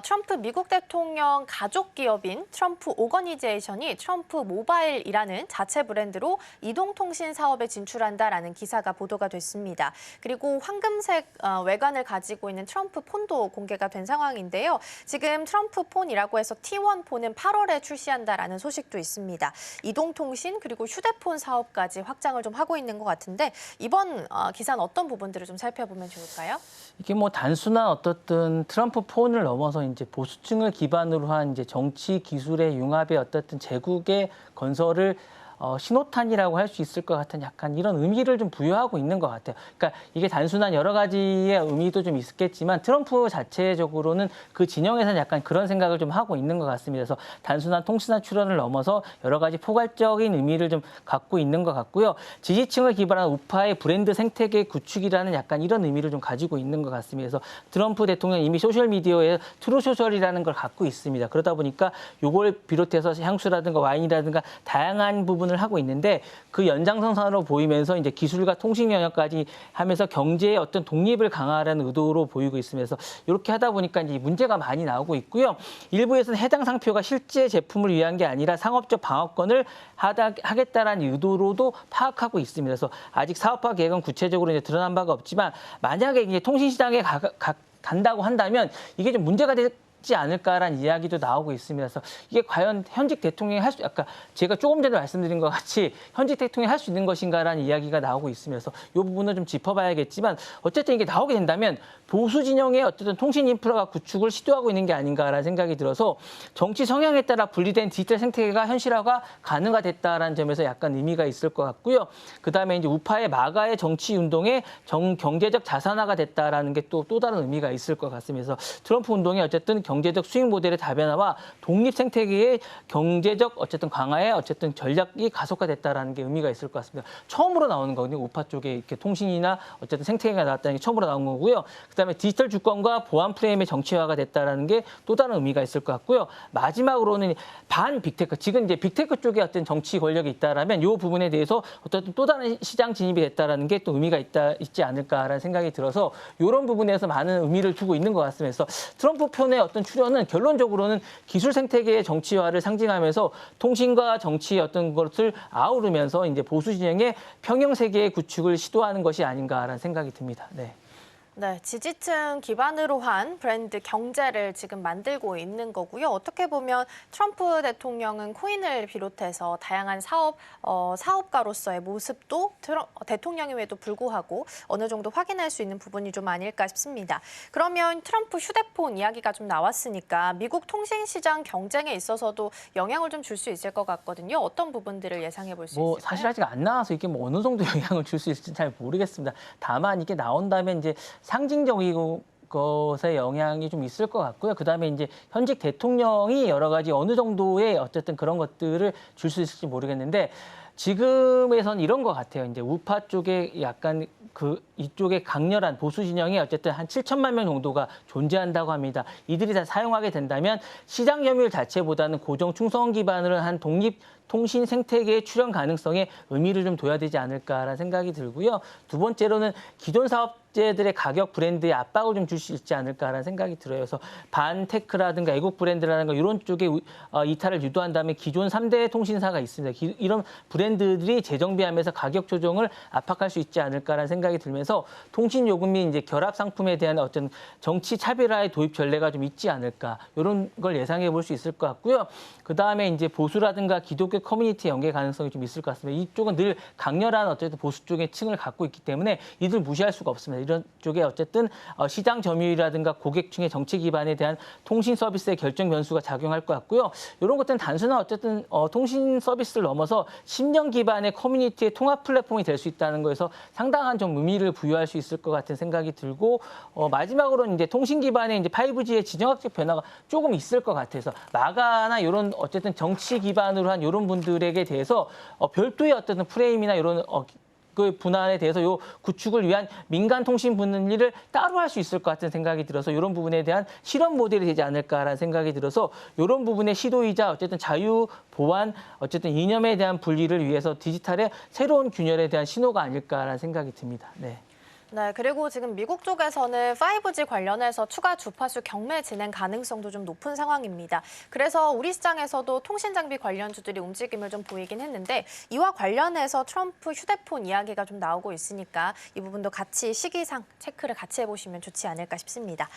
트럼프 미국 대통령 가족 기업인 트럼프 오거니제이션이 트럼프 모바일이라는 자체 브랜드로 이동통신 사업에 진출한다라는 기사가 보도가 됐습니다. 그리고 황금색 외관을 가지고 있는 트럼프 폰도 공개가 된 상황인데요. 지금 트럼프 폰이라고 해서 T1 폰은 8월에 출시한다라는 소식도 있습니다. 이동통신 그리고 휴대폰 사업까지 확장을 좀 하고 있는 것 같은데 이번 기사는 어떤 부분들을 좀 살펴보면 좋을까요? 이게 뭐 단순한 어떻든 트럼프 폰을 넘어서 이제 보수층을 기반으로 한 이제 정치 기술의 융합의 어떻든 제국의 건설을 신호탄이라고 할 수 있을 것 같은 약간 이런 의미를 좀 부여하고 있는 것 같아요. 그러니까 이게 단순한 여러 가지의 의미도 좀 있겠지만 트럼프 자체적으로는 그 진영에서는 약간 그런 생각을 좀 하고 있는 것 같습니다. 그래서 단순한 통신화 출현을 넘어서 여러 가지 포괄적인 의미를 좀 갖고 있는 것 같고요. 지지층을 기반한 우파의 브랜드 생태계 구축이라는 약간 이런 의미를 좀 가지고 있는 것 같습니다. 그래서 트럼프 대통령 이미 소셜미디어에 트루소셜이라는 걸 갖고 있습니다. 그러다 보니까 이걸 비롯해서 향수라든가 와인이라든가 다양한 부분 을 하고 있는데 그 연장선상으로 보이면서 이제 기술과 통신 영역까지 하면서 경제의 어떤 독립을 강화하라는 의도로 보이고 있으면서 이렇게 하다 보니까 이제 문제가 많이 나오고 있고요. 일부에서는 해당 상표가 실제 제품을 위한 게 아니라 상업적 방어권을 하겠다라는 의도로도 파악하고 있습니다. 그래서 아직 사업화 계획은 구체적으로 이제 드러난 바가 없지만 만약에 이제 통신 시장에 간다고 한다면 이게 좀 문제가 되지 않을까라는 이야기도 나오고 있습니다. 그래서 이게 과연 현직 대통령이 아까 제가 조금 전에 말씀드린 것 같이 현직 대통령이 할 수 있는 것인가라는 이야기가 나오고 있으면서 이 부분을 좀 짚어봐야겠지만 어쨌든 이게 나오게 된다면 보수 진영의 어쨌든 통신 인프라가 구축을 시도하고 있는 게 아닌가라는 생각이 들어서 정치 성향에 따라 분리된 디지털 생태계가 현실화가 가능하됐다라는 점에서 약간 의미가 있을 것 같고요. 그다음에 이제 우파의 마가의 정치 운동의 경제적 자산화가 됐다라는 게 또 다른 의미가 있을 것 같습니다. 그래서 트럼프 운동이 어쨌든 경제적 수익 모델의 다변화와 독립 생태계의 경제적 어쨌든 강화에 어쨌든 전략이 가속화됐다라는 게 의미가 있을 것 같습니다. 처음으로 나오는 거거든요. 우파 쪽에 이렇게 통신이나 어쨌든 생태계가 나왔다는 게 처음으로 나온 거고요. 그다음에 디지털 주권과 보안 프레임의 정치화가 됐다라는 게 또 다른 의미가 있을 것 같고요. 마지막으로는 반 빅테크, 지금 이제 빅테크 쪽에 어떤 정치 권력이 있다라면 이 부분에 대해서 어떤 또 다른 시장 진입이 됐다라는 게 또 의미가 있지 않을까라는 생각이 들어서 이런 부분에서 많은 의미를 두고 있는 것 같습니다. 그래서 트럼프 편의 어떤 출현은 결론적으로는 기술 생태계의 정치화를 상징하면서 통신과 정치의 어떤 것을 아우르면서 이제 보수 진영의 평형 세계의 구축을 시도하는 것이 아닌가라는 생각이 듭니다. 네. 네, 지지층 기반으로 한 브랜드 경제를 지금 만들고 있는 거고요. 어떻게 보면 트럼프 대통령은 코인을 비롯해서 다양한 사업가로서의 모습도 대통령임에도 불구하고 어느 정도 확인할 수 있는 부분이 좀 아닐까 싶습니다. 그러면 트럼프 휴대폰 이야기가 좀 나왔으니까 미국 통신시장 경쟁에 있어서도 영향을 좀 줄 수 있을 것 같거든요. 어떤 부분들을 예상해 볼 수 있을까요? 사실 아직 안 나와서 이게 뭐 어느 정도 영향을 줄 수 있을지 잘 모르겠습니다. 다만 이게 나온다면 이제 상징적이고 것에 영향이 좀 있을 것 같고요. 그다음에 이제 현직 대통령이 여러 가지 어느 정도의 어쨌든 그런 것들을 줄 수 있을지 모르겠는데 지금에선 이런 것 같아요. 이제 우파 쪽에 약간 이쪽에 강렬한 보수 진영이 어쨌든 한 7천만 명 정도가 존재한다고 합니다. 이들이 다 사용하게 된다면 시장 점유율 자체보다는 고정 충성 기반으로 한 독립 통신 생태계의 출현 가능성에 의미를 좀 둬야 되지 않을까라는 생각이 들고요. 두 번째로는 기존 사업체들의 가격 브랜드에 압박을 좀 줄 수 있지 않을까라는 생각이 들어요. 그래서 반테크라든가 애국 브랜드라든가 이런 쪽에 이탈을 유도한다면 기존 3대 통신사가 있습니다. 이런 브랜드들이 재정비하면서 가격 조정을 압박할 수 있지 않을까라는 생각이 들면서 통신 요금이 이제 결합 상품에 대한 어떤 정치 차별화의 도입 전례가 좀 있지 않을까 이런 걸 예상해 볼 수 있을 것 같고요. 그 다음에 이제 보수라든가 기독교 커뮤니티 연계 가능성이 좀 있을 것 같습니다. 이쪽은 늘 강렬한 어쨌든 보수 쪽의 층을 갖고 있기 때문에 이들 무시할 수가 없습니다. 이런 쪽에 어쨌든 시장 점유율이라든가 고객층의 정치 기반에 대한 통신 서비스의 결정 변수가 작용할 것 같고요. 이런 것들은 단순한 어쨌든 통신 서비스를 넘어서 심령 기반의 커뮤니티의 통합 플랫폼이 될 수 있다는 거에서 상당한 좀 의미를 부여할 수 있을 것 같은 생각이 들고 마지막으로는 이제 통신 기반의 이제 5G의 지정학적 변화가 조금 있을 것 같아서 마가나 이런 어쨌든 정치 기반으로 한 이런 분들에게 대해서 별도의 어떤 프레임이나 이런 그 분할에 대해서 요 구축을 위한 민간 통신 분리를 따로 할 수 있을 것 같은 생각이 들어서 이런 부분에 대한 실험 모델이 되지 않을까라는 생각이 들어서 이런 부분의 시도이자 어쨌든 자유 보안 어쨌든 이념에 대한 분리를 위해서 디지털의 새로운 균열에 대한 신호가 아닐까라는 생각이 듭니다. 네. 네, 그리고 지금 미국 쪽에서는 5G 관련해서 추가 주파수 경매 진행 가능성도 좀 높은 상황입니다. 그래서 우리 시장에서도 통신 장비 관련주들이 움직임을 좀 보이긴 했는데 이와 관련해서 트럼프 휴대폰 이야기가 좀 나오고 있으니까 이 부분도 같이 시기상 체크를 같이 해보시면 좋지 않을까 싶습니다.